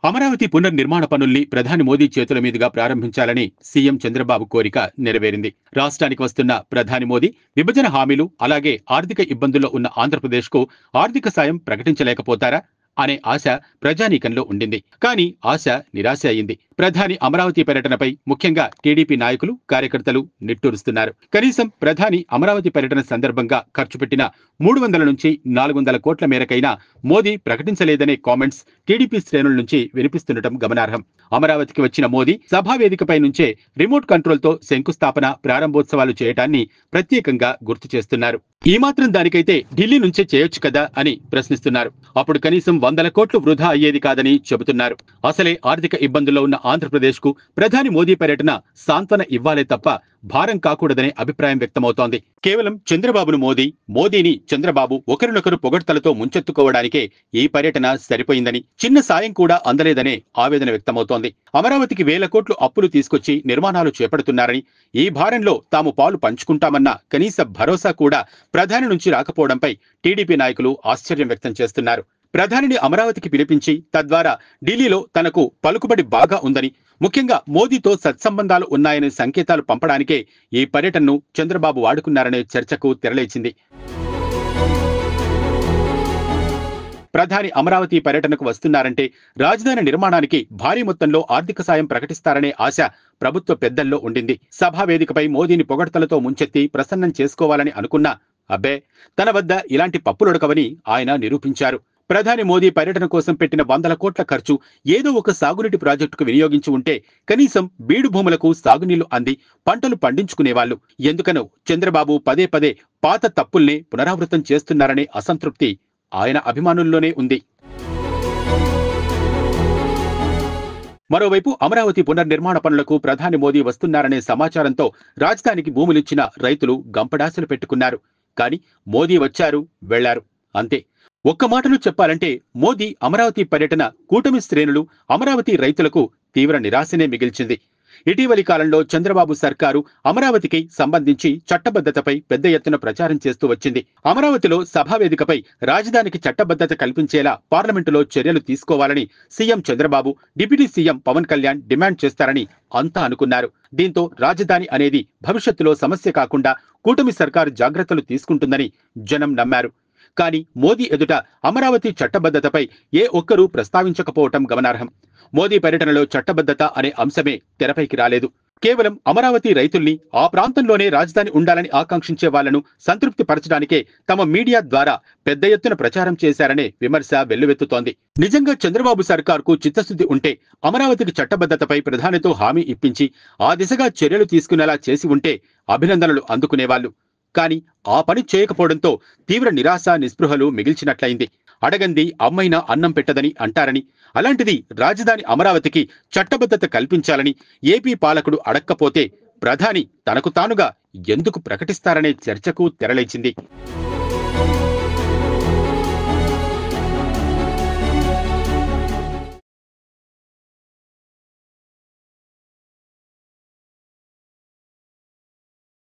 అమరావతి పునర్నిర్మాణ పనుల్ని ప్రధాని మోదీ చేతుల మీదుగా ప్రారంభించాలని సీఎం చంద్రబాబు కోరిక నెరవేరింది. రాష్ట్రానికి వస్తున్న ప్రధాని మోదీ విభజన హామీలు అలాగే ఆర్థిక ఇబ్బందుల్లో ఉన్న ఆంధ్రప్రదేశ్కు ఆర్థిక సాయం ప్రకటించలేకపోతారా అనే ఆశ ప్రజానీకంలో ఉండింది. కానీ ఆశ నిరాశ అయింది. ప్రధాని అమరావతి పర్యటనపై ముఖ్యంగా టీడీపీ నాయకులు, కార్యకర్తలు నిట్టూరుస్తున్నారు. కనీసం ప్రధాని అమరావతి పర్యటన సందర్భంగా ఖర్చు పెట్టిన 300 నుంచి 400 కోట్ల మేరకైనా మోదీ ప్రకటించలేదనే కామెంట్స్ టీడీపీ శ్రేణుల నుంచి వినిపిస్తుండటం గమనార్హం. అమరావతికి వచ్చిన మోదీ సభావేదికపై నుంచే రిమోట్ కంట్రోల్తో శంకుస్థాపన, ప్రారంభోత్సవాలు చేయటాన్ని ప్రత్యేకంగా గుర్తు చేస్తున్నారు. ఈ మాత్రం దానికైతే ఢిల్లీ నుంచే చేయొచ్చు కదా అని ప్రశ్నిస్తున్నారు. అప్పుడు కనీసం 100 కోట్లు వృధా అయ్యేది కాదని చెబుతున్నారు. అసలే ఆర్థిక ఇబ్బందుల్లో ఉన్న ఆంధ్రప్రదేశ్ కు ప్రధాని మోదీ పర్యటన సాంత్వన ఇవ్వాలే తప్ప భారం కాకూడదనే అభిప్రాయం వ్యక్తమవుతోంది. కేవలం చంద్రబాబును మోదీ, మోదీని చంద్రబాబు ఒకరినొకరు పొగడ్తలతో ముంచెత్తుకోవడానికే ఈ పర్యటన సరిపోయిందని, చిన్న సాయం కూడా అందలేదనే ఆవేదన వ్యక్తమవుతోంది. అమరావతికి 1000 కోట్లు అప్పులు తీసుకొచ్చి నిర్మాణాలు చేపడుతున్నారని, ఈ భారంలో తాము పాలు పంచుకుంటామన్న కనీస భరోసా కూడా ప్రధాని నుంచి రాకపోవడంపై టీడీపీ నాయకులు ఆశ్చర్యం వ్యక్తం చేస్తున్నారు. ప్రధానిని అమరావతికి పిలిపించి తద్వారా ఢిల్లీలో తనకు పలుకుబడి బాగా ఉందని, ముఖ్యంగా మోదీతో సత్సంబంధాలు ఉన్నాయనే సంకేతాలు పంపడానికే ఈ పర్యటనను చంద్రబాబు వాడుకున్నారనే చర్చకు తెరలేచింది. ప్రధాని అమరావతి పర్యటనకు వస్తున్నారంటే రాజధాని నిర్మాణానికి భారీ మొత్తంలో ఆర్థిక సాయం ప్రకటిస్తారనే ఆశ ప్రభుత్వ పెద్దల్లో ఉండింది. సభావేదికపై మోదీని పొగడ్తలతో ముంచెత్తి ప్రసన్నం చేసుకోవాలని అనుకున్నా అబ్బే, తన వద్ద ఇలాంటి పప్పులొడకవని ఆయన నిరూపించారు. ప్రధాని మోదీ పర్యటన కోసం పెట్టిన 100 కోట్ల ఖర్చు ఏదో ఒక సాగునీటి ప్రాజెక్టుకు వినియోగించి ఉంటే కనీసం బీడు భూములకు సాగునీళ్లు అంది పంటలు పండించుకునేవాళ్లు. ఎందుకనో చంద్రబాబు పదే పదే పాత తప్పుల్నే పునరావృతం చేస్తున్నారనే అసంతృప్తి ఆయన అభిమానుల్లోనే ఉంది. మరోవైపు అమరావతి పునర్నిర్మాణ పనులకు ప్రధాని మోదీ వస్తున్నారనే సమాచారంతో రాజధానికి భూములిచ్చిన రైతులు గంపడాసులు పెట్టుకున్నారు. కానీ మోదీ వచ్చారు, వెళ్లారు, అంతే. ఒక్క మాటలో చెప్పాలంటే మోదీ అమరావతి పర్యటన కూటమి శ్రేణులు, అమరావతి రైతులకు తీవ్ర నిరాశనే మిగిల్చింది. ఇటీవలి కాలంలో చంద్రబాబు సర్కారు అమరావతికి సంబంధించి చట్టబద్ధతపై పెద్ద ఎత్తున ప్రచారం చేస్తూ వచ్చింది. అమరావతిలో సభావేదికపై రాజధానికి చట్టబద్ధత కల్పించేలా పార్లమెంటులో చర్యలు తీసుకోవాలని CM Chandrababu, deputy CM Pawan Kalyan demand చేస్తారని అంతా అనుకున్నారు. దీంతో రాజధాని అనేది భవిష్యత్తులో సమస్య కాకుండా కూటమి సర్కారు జాగ్రత్తలు తీసుకుంటుందని జనం నమ్మారు. కానీ మోదీ ఎదుట అమరావతి చట్టబద్ధతపై ఏ ఒక్కరూ ప్రస్తావించకపోవటం గమనార్హం. మోదీ పర్యటనలో చట్టబద్ధత అనే అంశమే తెరపైకి రాలేదు. కేవలం అమరావతి రైతుల్ని, ఆ ప్రాంతంలోనే రాజధాని ఉండాలని ఆకాంక్షించే వాళ్లను సంతృప్తి పరచడానికే తమ మీడియా ద్వారా పెద్ద ఎత్తున ప్రచారం చేశారనే విమర్శ వెల్లువెత్తుతోంది. నిజంగా చంద్రబాబు సర్కార్కు చిత్తశుద్ధి ఉంటే అమరావతికి చట్టబద్ధతపై ప్రధానితో హామీ ఇప్పించి ఆ దిశగా చర్యలు తీసుకునేలా చేసి ఉంటే అభినందనలు అందుకునేవాళ్లు. కానీ ఆ పని చేయకపోవడంతో తీవ్ర నిరాశ, నిస్పృహలు మిగిల్చినట్లయింది. అడగంది అమ్మైనా అన్నం పెట్టదని అంటారని, అలాంటిది రాజధాని అమరావతికి చట్టబద్ధత కల్పించాలని ఏపీ పాలకుడు అడక్కపోతే ప్రధాని తనకు తానుగా ఎందుకు ప్రకటిస్తారనే చర్చకు తెరలేచింది.